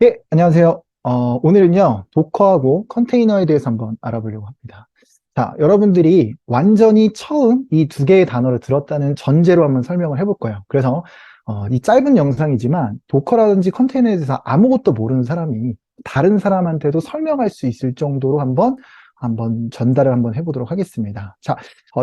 예, 안녕하세요. 오늘은요, 도커하고 컨테이너에 대해서 한번 알아보려고 합니다. 자, 여러분들이 완전히 처음 이 두 개의 단어를 들었다는 전제로 한번 설명을 해볼 거예요. 그래서, 이 짧은 영상이지만, 도커라든지 컨테이너에 대해서 아무것도 모르는 사람이 다른 사람한테도 설명할 수 있을 정도로 한번 전달을 한번 해보도록 하겠습니다. 자,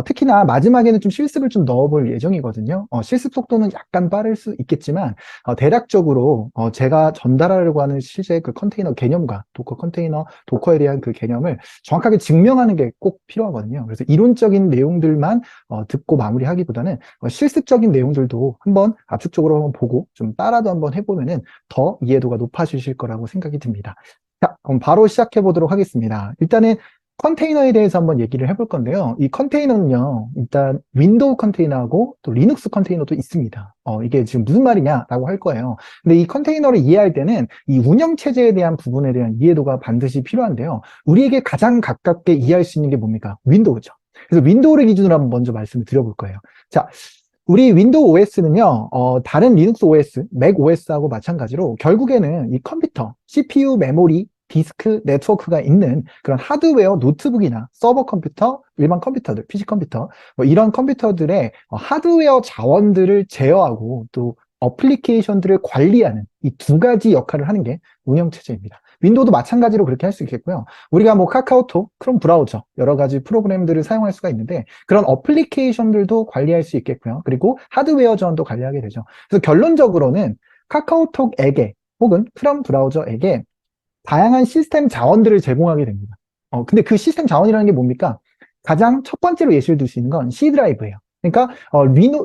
특히나 마지막에는 좀 실습을 좀 넣어볼 예정이거든요. 실습 속도는 약간 빠를 수 있겠지만, 대략적으로 제가 전달하려고 하는 실제 그 컨테이너 개념과 도커 컨테이너, 도커에 대한 그 개념을 정확하게 증명하는 게 꼭 필요하거든요. 그래서 이론적인 내용들만 듣고 마무리하기보다는 실습적인 내용들도 한번 압축적으로 한번 보고 좀 따라도 한번 해보면은 더 이해도가 높아지실 거라고 생각이 듭니다. 자, 그럼 바로 시작해 보도록 하겠습니다. 일단은 컨테이너에 대해서 한번 얘기를 해볼 건데요. 이 컨테이너는요, 일단 윈도우 컨테이너하고 또 리눅스 컨테이너도 있습니다. 이게 지금 무슨 말이냐라고 할 거예요. 근데 이 컨테이너를 이해할 때는 이 운영체제에 대한 부분에 대한 이해도가 반드시 필요한데요. 우리에게 가장 가깝게 이해할 수 있는 게 뭡니까? 윈도우죠. 그래서 윈도우를 기준으로 한번 먼저 말씀을 드려볼 거예요. 자, 우리 윈도우 OS는요, 다른 리눅스 OS, 맥 OS하고 마찬가지로 결국에는 이 컴퓨터, CPU, 메모리, 디스크, 네트워크가 있는 그런 하드웨어, 노트북이나 서버 컴퓨터, 일반 컴퓨터들, PC 컴퓨터, 뭐 이런 컴퓨터들의 하드웨어 자원들을 제어하고 또 어플리케이션들을 관리하는 이 두 가지 역할을 하는 게 운영체제입니다. 윈도우도 마찬가지로 그렇게 할 수 있겠고요. 우리가 뭐 카카오톡, 크롬 브라우저, 여러 가지 프로그램들을 사용할 수가 있는데 그런 어플리케이션들도 관리할 수 있겠고요. 그리고 하드웨어 지원도 관리하게 되죠. 그래서 결론적으로는 카카오톡에게 혹은 크롬 브라우저에게 다양한 시스템 자원들을 제공하게 됩니다. 근데 그 시스템 자원이라는 게 뭡니까? 가장 첫 번째로 예시를 들 수 있는 건 C 드라이브예요. 그러니까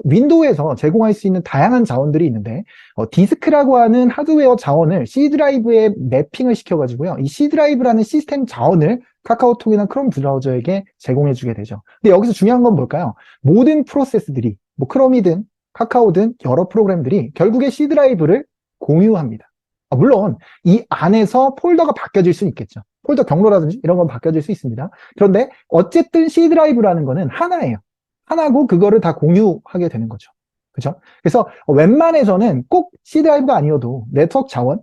윈도우에서 제공할 수 있는 다양한 자원들이 있는데 디스크라고 하는 하드웨어 자원을 C 드라이브에 매핑을 시켜가지고요. 이 C 드라이브라는 시스템 자원을 카카오톡이나 크롬 브라우저에게 제공해주게 되죠. 근데 여기서 중요한 건 뭘까요? 모든 프로세스들이 뭐 크롬이든 카카오든 여러 프로그램들이 결국에 C 드라이브를 공유합니다. 물론 이 안에서 폴더가 바뀌어질 수는 있겠죠. 폴더 경로라든지 이런 건 바뀌어질 수 있습니다. 그런데 어쨌든 C 드라이브라는 거는 하나예요. 하나고 그거를 다 공유하게 되는 거죠. 그렇죠? 그래서 웬만해서는 꼭 C 드라이브가 아니어도 네트워크 자원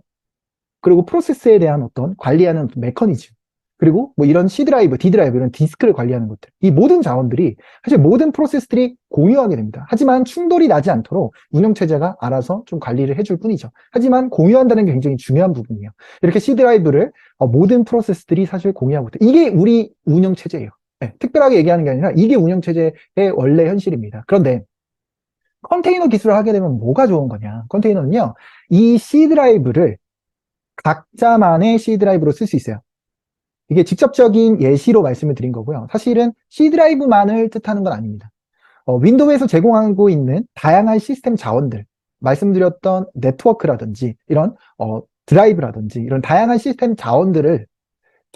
그리고 프로세스에 대한 어떤 관리하는 메커니즘 그리고 뭐 이런 C 드라이브, D 드라이브 이런 디스크를 관리하는 것들 이 모든 자원들이 사실 모든 프로세스들이 공유하게 됩니다. 하지만 충돌이 나지 않도록 운영체제가 알아서 좀 관리를 해줄 뿐이죠. 하지만 공유한다는 게 굉장히 중요한 부분이에요. 이렇게 C 드라이브를 모든 프로세스들이 사실 공유하고 있다. 이게 우리 운영체제예요. 네, 특별하게 얘기하는 게 아니라 이게 운영체제의 원래 현실입니다. 그런데 컨테이너 기술을 하게 되면 뭐가 좋은 거냐? 컨테이너는요, 이 C 드라이브를 각자만의 C 드라이브로 쓸 수 있어요. 이게 직접적인 예시로 말씀을 드린 거고요. 사실은 C 드라이브만을 뜻하는 건 아닙니다. 윈도우에서 제공하고 있는 다양한 시스템 자원들, 말씀드렸던 네트워크라든지 이런 드라이브라든지 이런 다양한 시스템 자원들을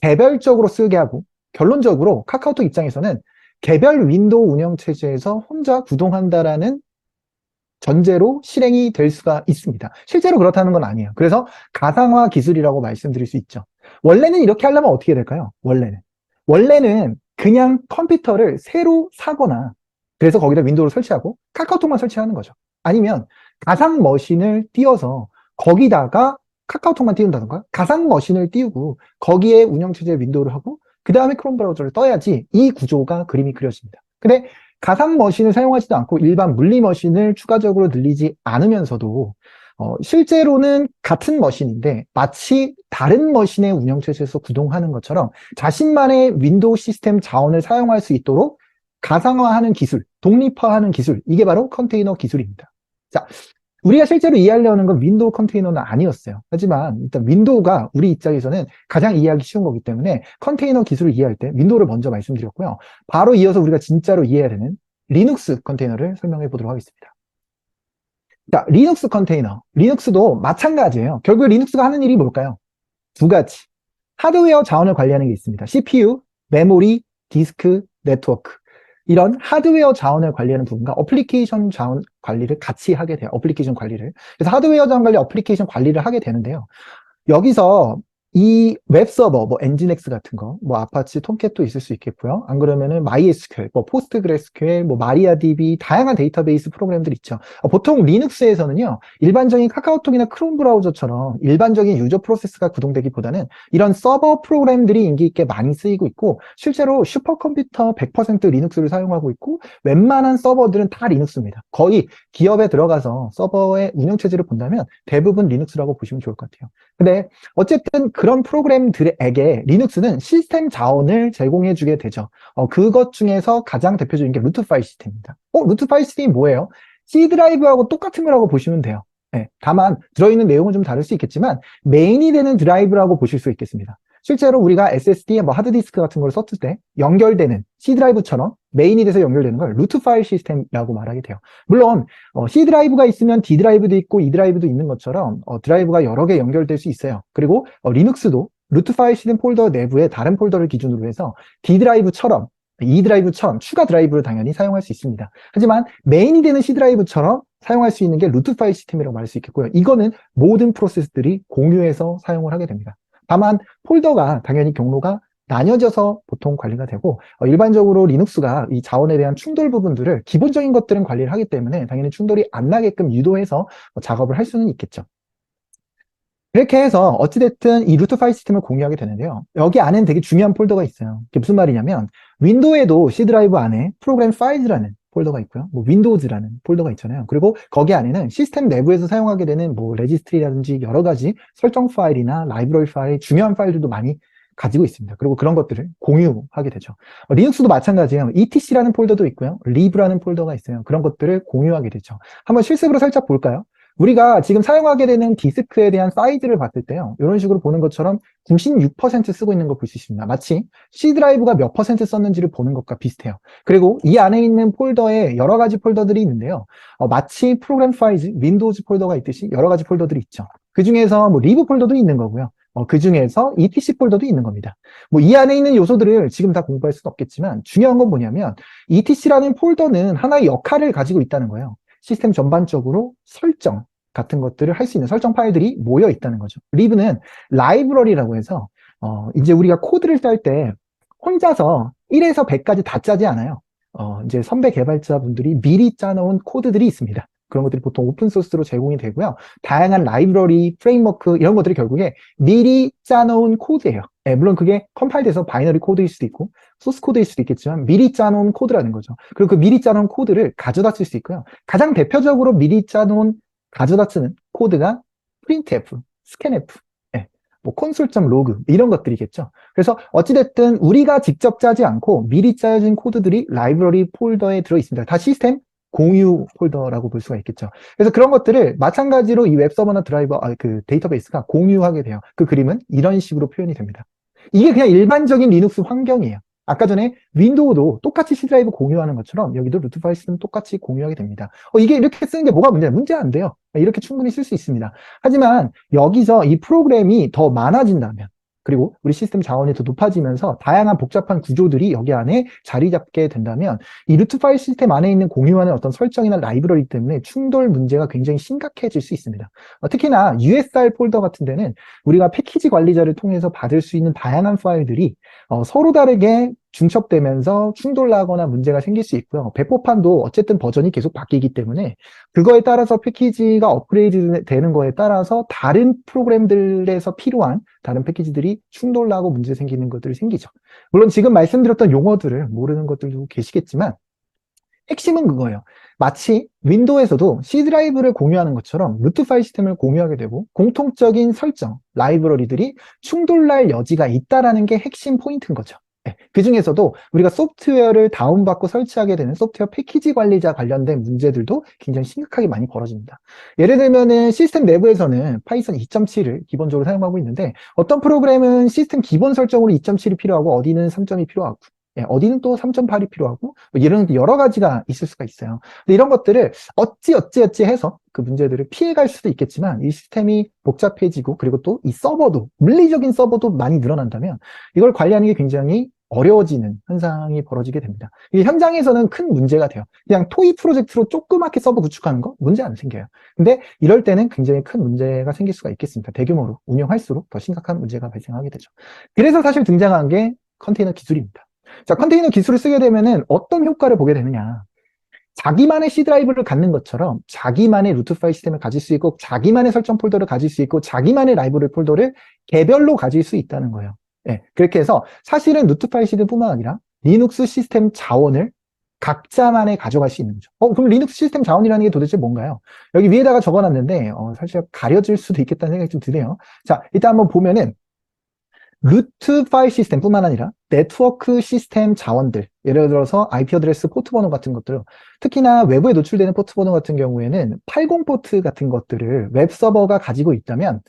개별적으로 쓰게 하고 결론적으로 카카오톡 입장에서는 개별 윈도우 운영체제에서 혼자 구동한다라는 전제로 실행이 될 수가 있습니다. 실제로 그렇다는 건 아니에요. 그래서 가상화 기술이라고 말씀드릴 수 있죠. 원래는 이렇게 하려면 어떻게 될까요? 원래는 그냥 컴퓨터를 새로 사거나 그래서 거기다 윈도우를 설치하고 카카오톡만 설치하는 거죠. 아니면 가상 머신을 띄워서 거기다가 카카오톡만 띄운다던가 가상 머신을 띄우고 거기에 운영체제 윈도우를 하고 그 다음에 크롬 브라우저를 떠야지 이 구조가 그림이 그려집니다. 근데 가상 머신을 사용하지도 않고 일반 물리 머신을 추가적으로 늘리지 않으면서도 실제로는 같은 머신인데 마치 다른 머신의 운영체제에서 구동하는 것처럼 자신만의 윈도우 시스템 자원을 사용할 수 있도록 가상화하는 기술, 독립화하는 기술, 이게 바로 컨테이너 기술입니다. 자, 우리가 실제로 이해하려는 건 윈도우 컨테이너는 아니었어요. 하지만 일단 윈도우가 우리 입장에서는 가장 이해하기 쉬운 거기 때문에 컨테이너 기술을 이해할 때 윈도우를 먼저 말씀드렸고요. 바로 이어서 우리가 진짜로 이해해야 되는 리눅스 컨테이너를 설명해 보도록 하겠습니다. 자, 리눅스 컨테이너. 리눅스도 마찬가지예요. 결국 리눅스가 하는 일이 뭘까요? 두 가지. 하드웨어 자원을 관리하는 게 있습니다. CPU, 메모리, 디스크, 네트워크. 이런 하드웨어 자원을 관리하는 부분과 어플리케이션 자원 관리를 같이 하게 돼요. 어플리케이션 관리를. 그래서 하드웨어 자원 관리, 어플리케이션 관리를 하게 되는데요. 여기서 이 웹서버, 뭐 엔진엑스 같은 거, 뭐 아파치 톰캣도 있을 수 있겠고요. 안 그러면은 MySQL, 뭐 포스트그레스QL, 뭐 마리아DB, 다양한 데이터베이스 프로그램들 있죠. 보통 리눅스에서는요, 일반적인 카카오톡이나 크롬 브라우저처럼 일반적인 유저 프로세스가 구동되기보다는 이런 서버 프로그램들이 인기 있게 많이 쓰이고 있고, 실제로 슈퍼컴퓨터 100% 리눅스를 사용하고 있고, 웬만한 서버들은 다 리눅스입니다. 거의 기업에 들어가서 서버의 운영체제를 본다면 대부분 리눅스라고 보시면 좋을 것 같아요. 근데 어쨌든 그런 프로그램들에게 리눅스는 시스템 자원을 제공해주게 되죠. 그것 중에서 가장 대표적인 게 루트 파일 시스템입니다. 루트 파일 시스템이 뭐예요? C 드라이브하고 똑같은 거라고 보시면 돼요. 네, 다만 들어있는 내용은 좀 다를 수 있겠지만 메인이 되는 드라이브라고 보실 수 있겠습니다. 실제로 우리가 SSD, 뭐 하드디스크 같은 걸 썼을 때 연결되는 C 드라이브처럼 메인이 돼서 연결되는 걸 루트 파일 시스템이라고 말하게 돼요. 물론 C 드라이브가 있으면 D 드라이브도 있고 E 드라이브도 있는 것처럼 드라이브가 여러 개 연결될 수 있어요. 그리고 리눅스도 루트 파일 시스템 폴더 내부에 다른 폴더를 기준으로 해서 D 드라이브처럼 E 드라이브처럼 추가 드라이브를 당연히 사용할 수 있습니다. 하지만 메인이 되는 C 드라이브처럼 사용할 수 있는 게 루트 파일 시스템이라고 말할 수 있겠고요. 이거는 모든 프로세스들이 공유해서 사용을 하게 됩니다. 다만 폴더가 당연히 경로가 나뉘어져서 보통 관리가 되고 일반적으로 리눅스가 이 자원에 대한 충돌 부분들을 기본적인 것들은 관리를 하기 때문에 당연히 충돌이 안 나게끔 유도해서 작업을 할 수는 있겠죠. 이렇게 해서 어찌됐든 이 루트 파일 시스템을 공유하게 되는데요. 여기 안에는 되게 중요한 폴더가 있어요. 그게 무슨 말이냐면 윈도우에도 C 드라이브 안에 프로그램 파일즈라는 폴더가 있고요. 뭐 윈도우즈라는 폴더가 있잖아요. 그리고 거기 안에는 시스템 내부에서 사용하게 되는 뭐 레지스트리라든지 여러 가지 설정 파일이나 라이브러리 파일, 중요한 파일들도 많이 가지고 있습니다. 그리고 그런 것들을 공유하게 되죠. 리눅스도 마찬가지예요. ETC라는 폴더도 있고요. lib라는 폴더가 있어요. 그런 것들을 공유하게 되죠. 한번 실습으로 살짝 볼까요? 우리가 지금 사용하게 되는 디스크에 대한 사이즈를 봤을 때요. 이런 식으로 보는 것처럼 96% 쓰고 있는 걸 볼 수 있습니다. 마치 C 드라이브가 몇 퍼센트 썼는지를 보는 것과 비슷해요. 그리고 이 안에 있는 폴더에 여러 가지 폴더들이 있는데요. 마치 프로그램 파일즈, 윈도우즈 폴더가 있듯이 여러 가지 폴더들이 있죠. 그 중에서 뭐 리브 폴더도 있는 거고요. 그 중에서 ETC 폴더도 있는 겁니다. 뭐 이 안에 있는 요소들을 지금 다 공부할 수는 없겠지만 중요한 건 뭐냐면 ETC라는 폴더는 하나의 역할을 가지고 있다는 거예요. 시스템 전반적으로 설정 같은 것들을 할 수 있는 설정 파일들이 모여 있다는 거죠. 리브는 라이브러리라고 해서 이제 우리가 코드를 짤 때 혼자서 1에서 100까지 다 짜지 않아요. 이제 선배 개발자분들이 미리 짜놓은 코드들이 있습니다. 그런 것들이 보통 오픈소스로 제공이 되고요. 다양한 라이브러리, 프레임워크 이런 것들이 결국에 미리 짜놓은 코드예요. 네, 물론 그게 컴파일돼서 바이너리 코드일 수도 있고 소스 코드일 수도 있겠지만 미리 짜놓은 코드라는 거죠. 그리고 그 미리 짜놓은 코드를 가져다 쓸 수 있고요. 가장 대표적으로 미리 짜놓은 가져다 쓰는 코드가 printf, scanf, 네, 뭐 console.log 이런 것들이겠죠. 그래서 어찌됐든 우리가 직접 짜지 않고 미리 짜여진 코드들이 라이브러리 폴더에 들어있습니다. 다 시스템 공유 폴더라고 볼 수가 있겠죠. 그래서 그런 것들을 마찬가지로 이 웹서버나 드라이버, 그 데이터베이스가 공유하게 돼요. 그 그림은 이런 식으로 표현이 됩니다. 이게 그냥 일반적인 리눅스 환경이에요. 아까 전에 윈도우도 똑같이 C 드라이브 공유하는 것처럼 여기도 루트 파일 시스템 똑같이 공유하게 됩니다. 이게 이렇게 쓰는 게 뭐가 문제냐? 문제 안 돼요. 이렇게 충분히 쓸 수 있습니다. 하지만 여기서 이 프로그램이 더 많아진다면 그리고 우리 시스템 자원이 더 높아지면서 다양한 복잡한 구조들이 여기 안에 자리 잡게 된다면 이 루트 파일 시스템 안에 있는 공유하는 어떤 설정이나 라이브러리 때문에 충돌 문제가 굉장히 심각해질 수 있습니다. 특히나 USR 폴더 같은 데는 우리가 패키지 관리자를 통해서 받을 수 있는 다양한 파일들이 서로 다르게 중첩되면서 충돌나거나 문제가 생길 수 있고요. 배포판도 어쨌든 버전이 계속 바뀌기 때문에 그거에 따라서 패키지가 업그레이드 되는 거에 따라서 다른 프로그램들에서 필요한 다른 패키지들이 충돌나고 문제 생기는 것들이 생기죠. 물론 지금 말씀드렸던 용어들을 모르는 것들도 계시겠지만 핵심은 그거예요. 마치 윈도우에서도 C 드라이브를 공유하는 것처럼 루트 파일 시스템을 공유하게 되고 공통적인 설정, 라이브러리들이 충돌날 여지가 있다는 게 핵심 포인트인 거죠. 그 중에서도 우리가 소프트웨어를 다운받고 설치하게 되는 소프트웨어 패키지 관리자 관련된 문제들도 굉장히 심각하게 많이 벌어집니다. 예를 들면은 시스템 내부에서는 파이썬 2.7을 기본적으로 사용하고 있는데 어떤 프로그램은 시스템 기본 설정으로 2.7이 필요하고 어디는 3.이 필요하고 어디는 또 3.8이 필요하고 뭐 이런 여러 가지가 있을 수가 있어요. 근데 이런 것들을 어찌 해서 그 문제들을 피해갈 수도 있겠지만 이 시스템이 복잡해지고 그리고 또 이 서버도 물리적인 서버도 많이 늘어난다면 이걸 관리하는 게 굉장히 어려워지는 현상이 벌어지게 됩니다. 이 현장에서는 큰 문제가 돼요. 그냥 토이 프로젝트로 조그맣게 서버 구축하는 거 문제 안 생겨요. 근데 이럴 때는 굉장히 큰 문제가 생길 수가 있겠습니다. 대규모로 운영할수록 더 심각한 문제가 발생하게 되죠. 그래서 사실 등장한 게 컨테이너 기술입니다. 자, 컨테이너 기술을 쓰게 되면은 어떤 효과를 보게 되느냐. 자기만의 C 드라이브를 갖는 것처럼 자기만의 루트 파일 시스템을 가질 수 있고 자기만의 설정 폴더를 가질 수 있고 자기만의 라이브러리 폴더를 개별로 가질 수 있다는 거예요. 네, 그렇게 해서 사실은 루트 파일 시스템뿐만 아니라 리눅스 시스템 자원을 각자만의 가져갈 수 있는 거죠. 그럼 리눅스 시스템 자원이라는 게 도대체 뭔가요? 여기 위에다가 적어놨는데 사실 가려질 수도 있겠다는 생각이 좀 드네요. 자, 일단 한번 보면은 루트 파일 시스템뿐만 아니라 네트워크 시스템 자원들, 예를 들어서 IP 어드레스 포트 번호 같은 것들, 특히나 외부에 노출되는 포트 번호 같은 경우에는 80 포트 같은 것들을 웹 서버가 가지고 있다면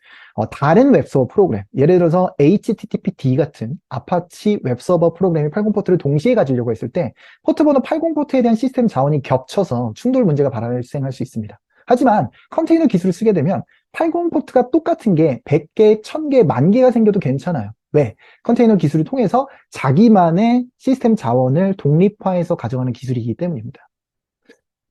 다른 웹 서버 프로그램, 예를 들어서 HTTPD 같은 아파치 웹 서버 프로그램이 80 포트를 동시에 가지려고 했을 때 포트 번호 80 포트에 대한 시스템 자원이 겹쳐서 충돌 문제가 발생할 수 있습니다. 하지만 컨테이너 기술을 쓰게 되면 80 포트가 똑같은 게 100개, 1000개, 10,000개가 생겨도 괜찮아요. 왜? 컨테이너 기술을 통해서 자기만의 시스템 자원을 독립화해서 가져가는 기술이기 때문입니다.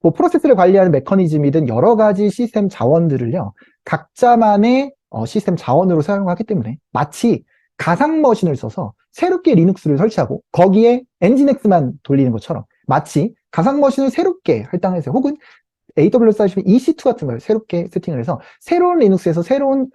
뭐 프로세스를 관리하는 메커니즘이든 여러 가지 시스템 자원들을요, 각자만의 시스템 자원으로 사용하기 때문에 마치 가상 머신을 써서 새롭게 리눅스를 설치하고 거기에 엔진엑스만 돌리는 것처럼 마치 가상 머신을 새롭게 할당해서 혹은 AWS 하시면 EC2 같은 걸 새롭게 세팅을 해서 새로운 리눅스에서 새로운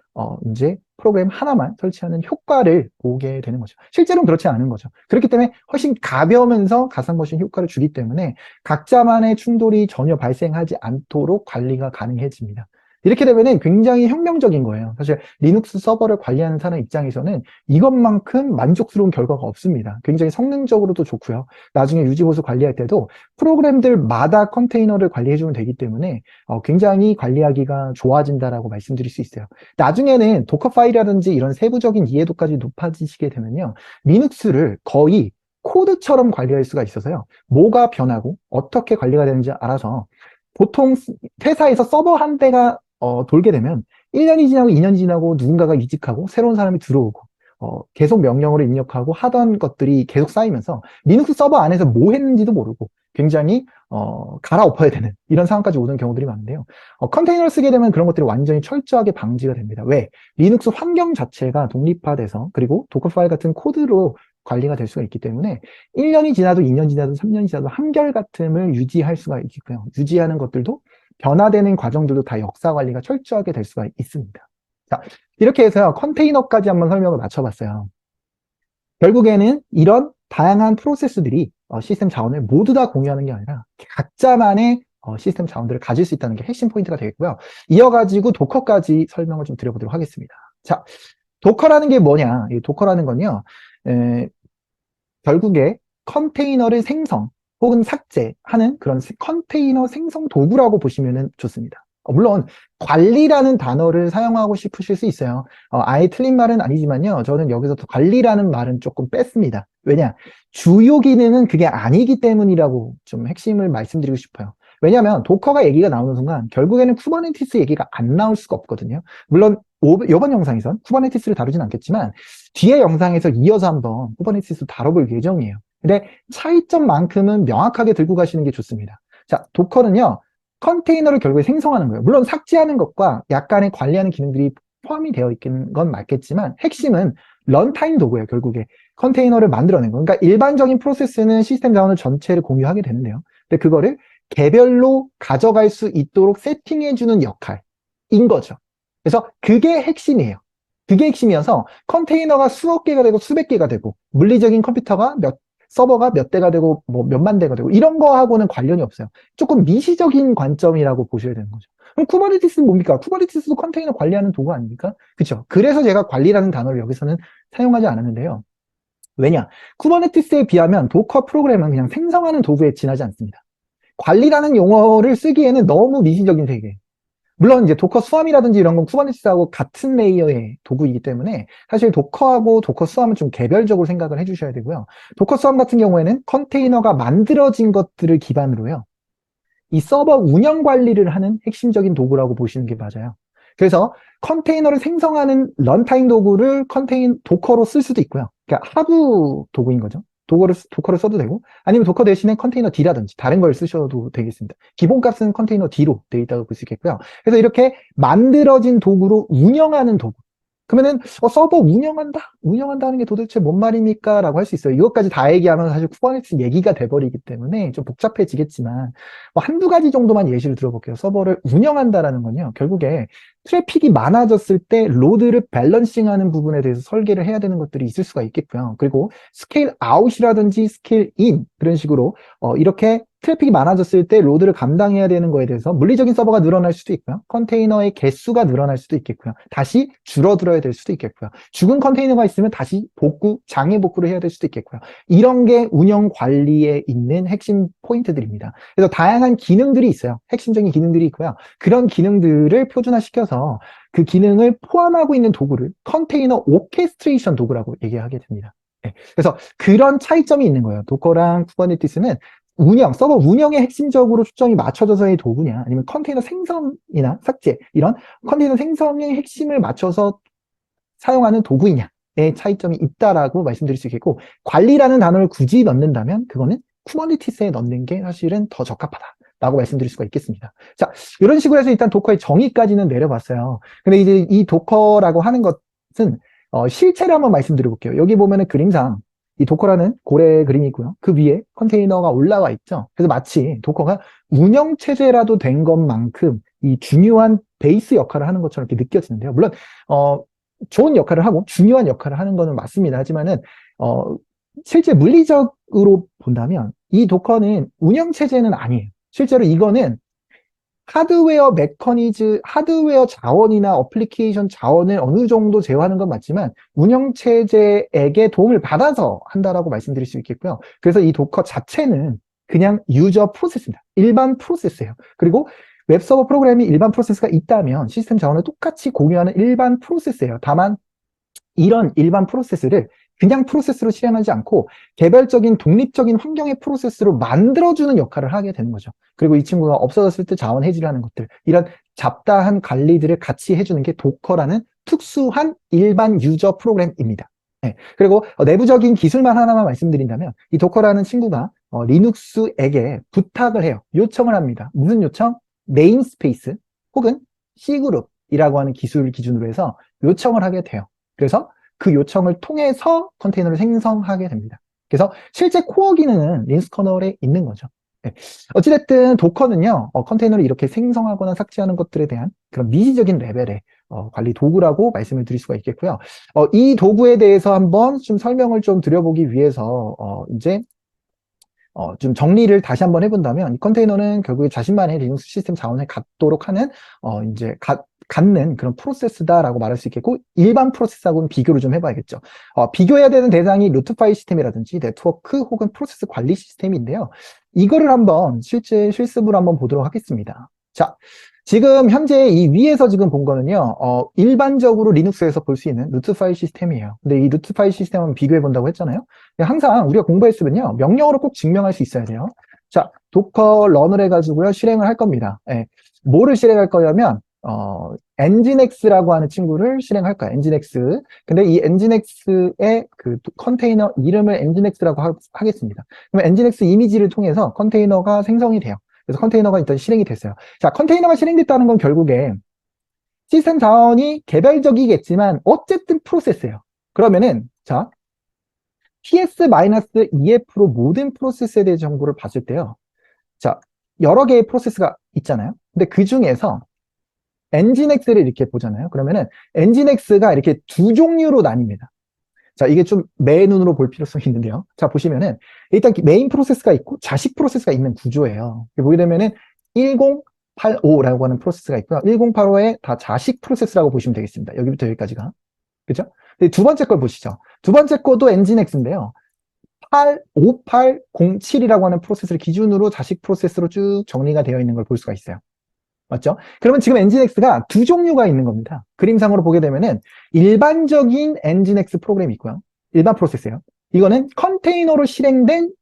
이제 프로그램 하나만 설치하는 효과를 보게 되는 거죠. 실제로는 그렇지 않은 거죠. 그렇기 때문에 훨씬 가벼우면서 가상머신 효과를 주기 때문에 각자만의 충돌이 전혀 발생하지 않도록 관리가 가능해집니다. 이렇게 되면은 굉장히 혁명적인 거예요. 사실 리눅스 서버를 관리하는 사람 입장에서는 이것만큼 만족스러운 결과가 없습니다. 굉장히 성능적으로도 좋고요. 나중에 유지보수 관리할 때도 프로그램들마다 컨테이너를 관리해주면 되기 때문에 굉장히 관리하기가 좋아진다라고 말씀드릴 수 있어요. 나중에는 도커 파일이라든지 이런 세부적인 이해도까지 높아지시게 되면요. 리눅스를 거의 코드처럼 관리할 수가 있어서요. 뭐가 변하고 어떻게 관리가 되는지 알아서 보통 회사에서 서버 한 대가 돌게 되면 1년이 지나고 2년이 지나고 누군가가 이직하고 새로운 사람이 들어오고 계속 명령어를 입력하고 하던 것들이 계속 쌓이면서 리눅스 서버 안에서 뭐 했는지도 모르고 굉장히 갈아엎어야 되는 이런 상황까지 오는 경우들이 많은데요. 컨테이너를 쓰게 되면 그런 것들이 완전히 철저하게 방지가 됩니다. 왜? 리눅스 환경 자체가 독립화돼서 그리고 도커 파일 같은 코드로 관리가 될 수가 있기 때문에 1년이 지나도 2년 지나도 3년이 지나도 한결같음을 유지할 수가 있고요. 유지하는 것들도 변화되는 과정들도 다 역사 관리가 철저하게 될 수가 있습니다. 자, 이렇게 해서 컨테이너까지 한번 설명을 마쳐봤어요. 결국에는 이런 다양한 프로세스들이 시스템 자원을 모두 다 공유하는 게 아니라 각자만의 시스템 자원들을 가질 수 있다는 게 핵심 포인트가 되겠고요. 이어가지고 도커까지 설명을 좀 드려보도록 하겠습니다. 자, 도커라는 게 뭐냐? 이 도커라는 건요, 결국에 컨테이너를 생성 혹은 삭제하는 그런 컨테이너 생성 도구라고 보시면 좋습니다. 물론 관리라는 단어를 사용하고 싶으실 수 있어요. 아예 틀린 말은 아니지만요. 저는 여기서 관리라는 말은 조금 뺐습니다. 왜냐? 주요 기능은 그게 아니기 때문이라고 좀 핵심을 말씀드리고 싶어요. 왜냐하면 도커가 얘기가 나오는 순간 결국에는 쿠버네티스 얘기가 안 나올 수가 없거든요. 물론 이번 영상에선 쿠버네티스를 다루진 않겠지만 뒤에 영상에서 이어서 한번 쿠버네티스 다뤄볼 예정이에요. 근데 차이점만큼은 명확하게 들고 가시는 게 좋습니다. 자, 도커는요, 컨테이너를 결국에 생성하는 거예요. 물론 삭제하는 것과 약간의 관리하는 기능들이 포함이 되어 있는 건 맞겠지만 핵심은 런타임 도구예요. 결국에 컨테이너를 만들어낸 거. 그러니까 일반적인 프로세스는 시스템 자원을 전체를 공유하게 되는데요. 근데 그거를 개별로 가져갈 수 있도록 세팅해주는 역할인 거죠. 그래서 그게 핵심이에요. 그게 핵심이어서 컨테이너가 수억 개가 되고 수백 개가 되고 물리적인 컴퓨터가 서버가 몇 대가 되고 뭐 몇만 대가 되고 이런 거하고는 관련이 없어요. 조금 미시적인 관점이라고 보셔야 되는 거죠. 그럼 쿠버네티스는 뭡니까? 쿠버네티스도 컨테이너 관리하는 도구 아닙니까? 그렇죠. 그래서 제가 관리라는 단어를 여기서는 사용하지 않았는데요. 왜냐? 쿠버네티스에 비하면 도커 프로그램은 그냥 생성하는 도구에 지나지 않습니다. 관리라는 용어를 쓰기에는 너무 미시적인 세계. 물론 이제 도커 수함이라든지 이런 건 쿠버네티스하고 같은 레이어의 도구이기 때문에 사실 도커하고 도커 수함은 좀 개별적으로 생각을 해주셔야 되고요. 도커 수함 같은 경우에는 컨테이너가 만들어진 것들을 기반으로요. 이 서버 운영 관리를 하는 핵심적인 도구라고 보시는 게 맞아요. 그래서 컨테이너를 생성하는 런타임 도구를 도커로 쓸 수도 있고요. 그러니까 하부 도구인 거죠. 도커를 써도 되고, 아니면 도커 대신에 컨테이너 D라든지 다른 걸 쓰셔도 되겠습니다. 기본값은 컨테이너 D로 되어 있다고 볼 수 있겠고요. 그래서 이렇게 만들어진 도구로 운영하는 도구. 그러면은 서버 운영한다는 게 도대체 뭔 말입니까? 라고 할 수 있어요. 이것까지 다 얘기하면 사실 쿠버네티스 얘기가 돼버리기 때문에 좀 복잡해지겠지만 뭐 한두 가지 정도만 예시를 들어볼게요. 서버를 운영한다라는 건요. 결국에 트래픽이 많아졌을 때 로드를 밸런싱하는 부분에 대해서 설계를 해야 되는 것들이 있을 수가 있겠고요. 그리고 스케일 아웃이라든지 스케일 인 그런 식으로 이렇게 트래픽이 많아졌을 때 로드를 감당해야 되는 거에 대해서 물리적인 서버가 늘어날 수도 있고요. 컨테이너의 개수가 늘어날 수도 있겠고요. 다시 줄어들어야 될 수도 있겠고요. 죽은 컨테이너가 있으면 다시 장애 복구를 해야 될 수도 있겠고요. 이런 게 운영 관리에 있는 핵심 포인트들입니다. 그래서 다양한 기능들이 있어요. 핵심적인 기능들이 있고요. 그런 기능들을 표준화시켜서 그 기능을 포함하고 있는 도구를 컨테이너 오케스트레이션 도구라고 얘기하게 됩니다. 네. 그래서 그런 차이점이 있는 거예요. 도커랑 쿠버네티스는 서버 운영에 핵심적으로 초점이 맞춰져서의 도구냐, 아니면 컨테이너 생성이나 삭제, 이런 컨테이너 생성의 핵심을 맞춰서 사용하는 도구이냐의 차이점이 있다라고 말씀드릴 수 있겠고, 관리라는 단어를 굳이 넣는다면 그거는 쿠버네티스에 넣는 게 사실은 더 적합하다라고 말씀드릴 수가 있겠습니다. 자, 이런 식으로 해서 일단 도커의 정의까지는 내려봤어요. 근데 이제 이 도커라고 하는 것은 실체를 한번 말씀드려 볼게요. 여기 보면은 그림상 이 도커라는 고래 그림이 있고요. 그 위에 컨테이너가 올라와 있죠. 그래서 마치 도커가 운영체제라도 된 것만큼 이 중요한 베이스 역할을 하는 것처럼 이렇게 느껴지는데요. 물론 좋은 역할을 하고 중요한 역할을 하는 것은 맞습니다. 하지만은 실제 물리적으로 본다면 이 도커는 운영체제는 아니에요. 실제로 이거는 하드웨어 자원이나 어플리케이션 자원을 어느 정도 제어하는 건 맞지만 운영체제에게 도움을 받아서 한다라고 말씀드릴 수 있겠고요. 그래서 이 도커 자체는 그냥 유저 프로세스입니다. 일반 프로세스예요. 그리고 웹서버 프로그램이 일반 프로세스가 있다면 시스템 자원을 똑같이 공유하는 일반 프로세스예요. 다만 이런 일반 프로세스를 그냥 프로세스로 실행하지 않고 개별적인 독립적인 환경의 프로세스로 만들어주는 역할을 하게 되는 거죠. 그리고 이 친구가 없어졌을 때 자원 해지를 하는 것들, 이런 잡다한 관리들을 같이 해주는 게 도커라는 특수한 일반 유저 프로그램입니다. 네. 그리고 내부적인 기술만 하나만 말씀드린다면 이 도커라는 친구가 리눅스에게 부탁을 해요. 요청을 합니다. 무슨 요청? 네임스페이스 혹은 C그룹이라고 하는 기술을 기준으로 해서 요청을 하게 돼요. 그래서 그 요청을 통해서 컨테이너를 생성하게 됩니다. 그래서 실제 코어 기능은 리눅스 커널에 있는 거죠. 네. 어찌됐든 도커는요, 컨테이너를 이렇게 생성하거나 삭제하는 것들에 대한 그런 미시적인 레벨의 관리 도구라고 말씀을 드릴 수가 있겠고요. 이 도구에 대해서 한번 좀 설명을 좀 드려보기 위해서 이제 좀 정리를 다시 한번 해본다면 이 컨테이너는 결국에 자신만의 리눅스 시스템 자원을 갖도록 하는 갖는 그런 프로세스다라고 말할 수 있겠고, 일반 프로세스하고는 비교를 좀 해봐야겠죠. 비교해야 되는 대상이 루트 파일 시스템이라든지 네트워크 혹은 프로세스 관리 시스템인데요. 이거를 한번 실제 실습으로 한번 보도록 하겠습니다. 자, 지금 현재 이 위에서 지금 본 거는요, 일반적으로 리눅스에서 볼 수 있는 루트 파일 시스템이에요. 근데 이 루트 파일 시스템은 비교해 본다고 했잖아요. 항상 우리가 공부했으면요, 명령어로 꼭 증명할 수 있어야 돼요. 자, 도커 런을 해가지고요, 실행을 할 겁니다. 예. 뭐를 실행할 거냐면, 엔진엑스라고 하는 친구를 실행할 거야. 엔진엑스. 근데 이 엔진엑스의 그 컨테이너 이름을 엔진엑스라고 하겠습니다. 그러면 엔진엑스 이미지를 통해서 컨테이너가 생성이 돼요. 그래서 컨테이너가 일단 실행이 됐어요. 자, 컨테이너가 실행됐다는 건 결국에 시스템 자원이 개별적이겠지만 어쨌든 프로세스예요. 그러면은 자, PS-EF로 모든 프로세스에 대해 정보를 봤을 때요. 자, 여러 개의 프로세스가 있잖아요. 근데 그 중에서 엔진엑스를 이렇게 보잖아요. 그러면은 엔진엑스가 이렇게 두 종류로 나뉩니다. 자, 이게 좀 매 눈으로 볼 필요성이 있는데요. 자, 보시면은 일단 메인 프로세스가 있고 자식 프로세스가 있는 구조예요. 보게 되면은 1085라고 하는 프로세스가 있고요. 1085에 다 자식 프로세스라고 보시면 되겠습니다. 여기부터 여기까지가. 그죠? 두 번째 걸 보시죠. 두 번째 거도 엔진엑스인데요. 5807이라고 하는 프로세스를 기준으로 자식 프로세스로 쭉 정리가 되어 있는 걸 볼 수가 있어요. 맞죠? 그러면 지금 엔진엑스가 두 종류가 있는 겁니다. 그림상으로 보게 되면은 일반적인 엔진엑스 프로그램이 있고요. 일반 프로세스예요. 이거는 컨테이너로 실행된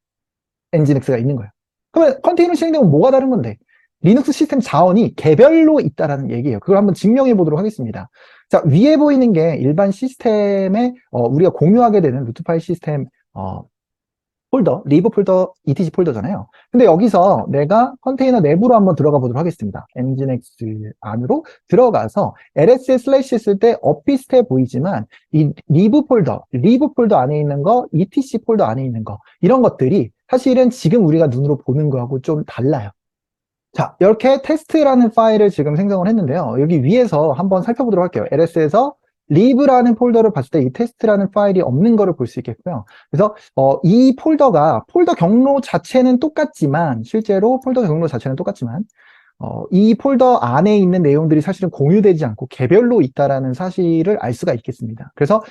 엔진엑스가 있는 거예요. 그러면 컨테이너로 실행되면 뭐가 다른 건데? 리눅스 시스템 자원이 개별로 있다라는 얘기예요. 그걸 한번 증명해 보도록 하겠습니다. 자, 위에 보이는 게 일반 시스템에 우리가 공유하게 되는 루트 파일 시스템 폴더, 리브 폴더, etc 폴더잖아요. 근데 여기서 내가 컨테이너 내부로 한번 들어가 보도록 하겠습니다. 엔진엑스 안으로 들어가서 ls 슬래시 했을 때 엇비슷해 보이지만 이 리브 폴더 안에 있는 거, etc 폴더 안에 있는 거 이런 것들이 사실은 지금 우리가 눈으로 보는 거하고 좀 달라요. 자, 이렇게 테스트라는 파일을 지금 생성을 했는데요. 여기 위에서 한번 살펴보도록 할게요. ls에서 live라는 폴더를 봤을 때 이 테스트라는 파일이 없는 거를 볼 수 있겠고요. 그래서 이 폴더가 폴더 경로 자체는 똑같지만 실제로 폴더 경로 자체는 똑같지만 이 폴더 안에 있는 내용들이 사실은 공유되지 않고 개별로 있다라는 사실을 알 수가 있겠습니다. 그래서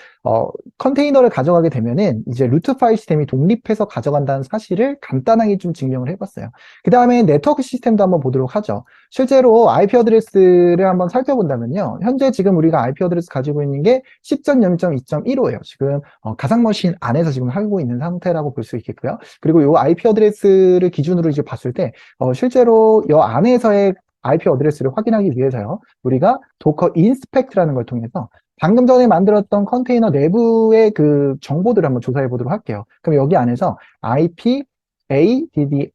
컨테이너를 가져가게 되면은 이제 루트 파일 시스템이 독립해서 가져간다는 사실을 간단하게 좀 증명을 해봤어요. 그 다음에 네트워크 시스템도 한번 보도록 하죠. 실제로 IP 어드레스를 한번 살펴본다면요. 현재 지금 우리가 IP 어드레스 가지고 있는 게 10.0.2.15예요. 지금 가상머신 안에서 지금 하고 있는 상태라고 볼 수 있겠고요. 그리고 이 IP 어드레스를 기준으로 이제 봤을 때 실제로 이 안에서의 IP 어드레스를 확인하기 위해서요. 우리가 도커 인스펙트라는 걸 통해서 방금 전에 만들었던 컨테이너 내부의 그 정보들을 한번 조사해 보도록 할게요. 그럼 여기 안에서 IP ADDS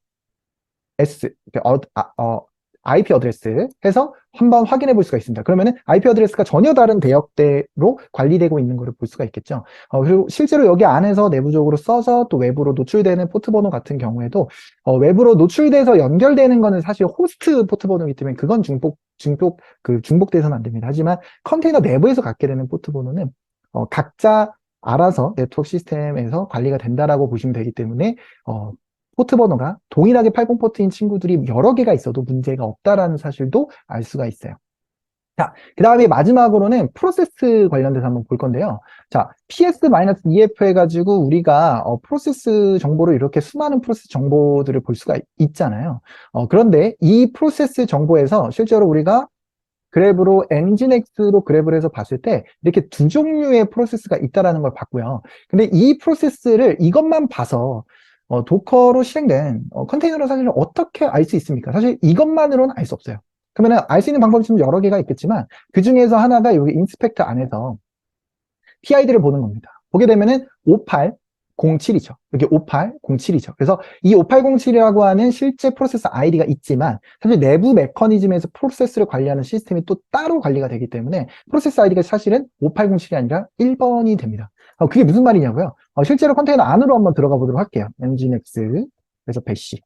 IP 어드레스 해서 한번 확인해 볼 수가 있습니다. 그러면은 IP 어드레스가 전혀 다른 대역대로 관리되고 있는 것을 볼 수가 있겠죠. 그리고 실제로 여기 안에서 내부적으로 써서 또 외부로 노출되는 포트 번호 같은 경우에도 외부로 노출돼서 연결되는 거는 사실 호스트 포트 번호이기 때문에 그건 중복돼서는 안 됩니다. 하지만 컨테이너 내부에서 갖게 되는 포트 번호는 각자 알아서 네트워크 시스템에서 관리가 된다라고 보시면 되기 때문에 포트 번호가 동일하게 80 포트인 친구들이 여러 개가 있어도 문제가 없다라는 사실도 알 수가 있어요. 자, 그 다음에 마지막으로는 프로세스 관련돼서 한번 볼 건데요. 자, PS-EF 해가지고 우리가 프로세스 정보를 이렇게 수많은 프로세스 정보들을 볼 수가 있잖아요. 그런데 이 프로세스 정보에서 실제로 우리가 그래브로 엔진엑스로 그래브를 해서 봤을 때 이렇게 두 종류의 프로세스가 있다라는 걸 봤고요. 근데 이 프로세스를 이것만 봐서 도커로 실행된 컨테이너를 사실 어떻게 알 수 있습니까? 사실 이것만으로는 알 수 없어요. 그러면 알 수 있는 방법이 좀 여러 개가 있겠지만 그 중에서 하나가 여기 인스펙터 안에서 PID를 보는 겁니다. 보게 되면은 5807이죠. 여기 5807이죠. 그래서 이 5807이라고 하는 실제 프로세스 아이디가 있지만 사실 내부 메커니즘에서 프로세스를 관리하는 시스템이 또 따로 관리가 되기 때문에 프로세스 아이디가 사실은 5807이 아니라 1번이 됩니다. 그게 무슨 말이냐고요? 실제로 컨테이너 안으로 한번 들어가 보도록 할게요. nginx 그래서 배시.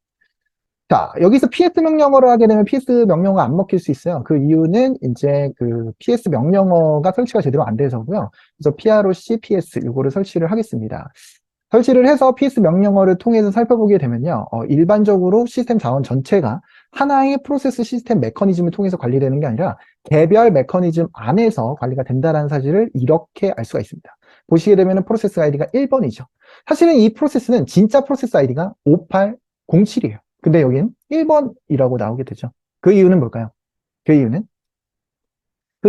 자, 여기서 ps 명령어를 하게 되면 ps 명령어가 안 먹힐 수 있어요. 그 이유는 이제 그 ps 명령어가 설치가 제대로 안 돼서고요. 그래서 proc ps 이거를 설치를 하겠습니다. 설치를 해서 ps 명령어를 통해서 살펴보게 되면요. 일반적으로 시스템 자원 전체가 하나의 프로세스 시스템 메커니즘을 통해서 관리되는 게 아니라 개별 메커니즘 안에서 관리가 된다는 사실을 이렇게 알 수가 있습니다. 보시게 되면 프로세스 아이디가 1번이죠. 사실은 이 프로세스는 진짜 프로세스 아이디가 5807이에요. 근데 여기는 1번이라고 나오게 되죠. 그 이유는 뭘까요? 그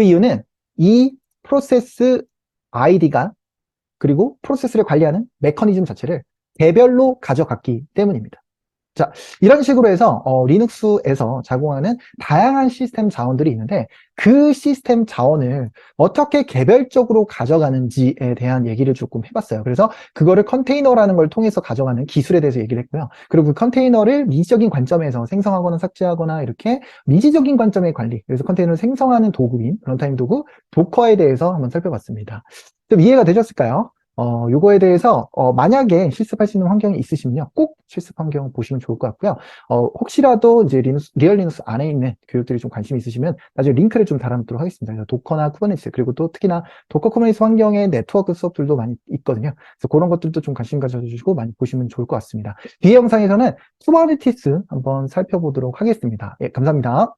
이유는 이 프로세스 아이디가 그리고 프로세스를 관리하는 메커니즘 자체를 개별로 가져갔기 때문입니다. 자, 이런 식으로 해서 리눅스에서 제공하는 다양한 시스템 자원들이 있는데 그 시스템 자원을 어떻게 개별적으로 가져가는지에 대한 얘기를 조금 해봤어요. 그래서 그거를 컨테이너라는 걸 통해서 가져가는 기술에 대해서 얘기를 했고요. 그리고 그 컨테이너를 미지적인 관점에서 생성하거나 삭제하거나 이렇게 미지적인 관점의 관리, 그래서 컨테이너를 생성하는 도구인 런타임 도구 도커에 대해서 한번 살펴봤습니다. 좀 이해가 되셨을까요? 요거에 대해서, 만약에 실습할 수 있는 환경이 있으시면요. 꼭 실습 환경 보시면 좋을 것 같고요. 혹시라도 이제 리얼 리눅스 안에 있는 교육들이 좀 관심이 있으시면 나중에 링크를 좀 달아놓도록 하겠습니다. 그래서 도커나 쿠버네티스, 그리고 또 특히나 도커 쿠버네티스 환경의 네트워크 수업들도 많이 있거든요. 그래서 그런 것들도 좀 관심 가져주시고 많이 보시면 좋을 것 같습니다. 뒤에 영상에서는 쿠버네티스 한번 살펴보도록 하겠습니다. 예, 감사합니다.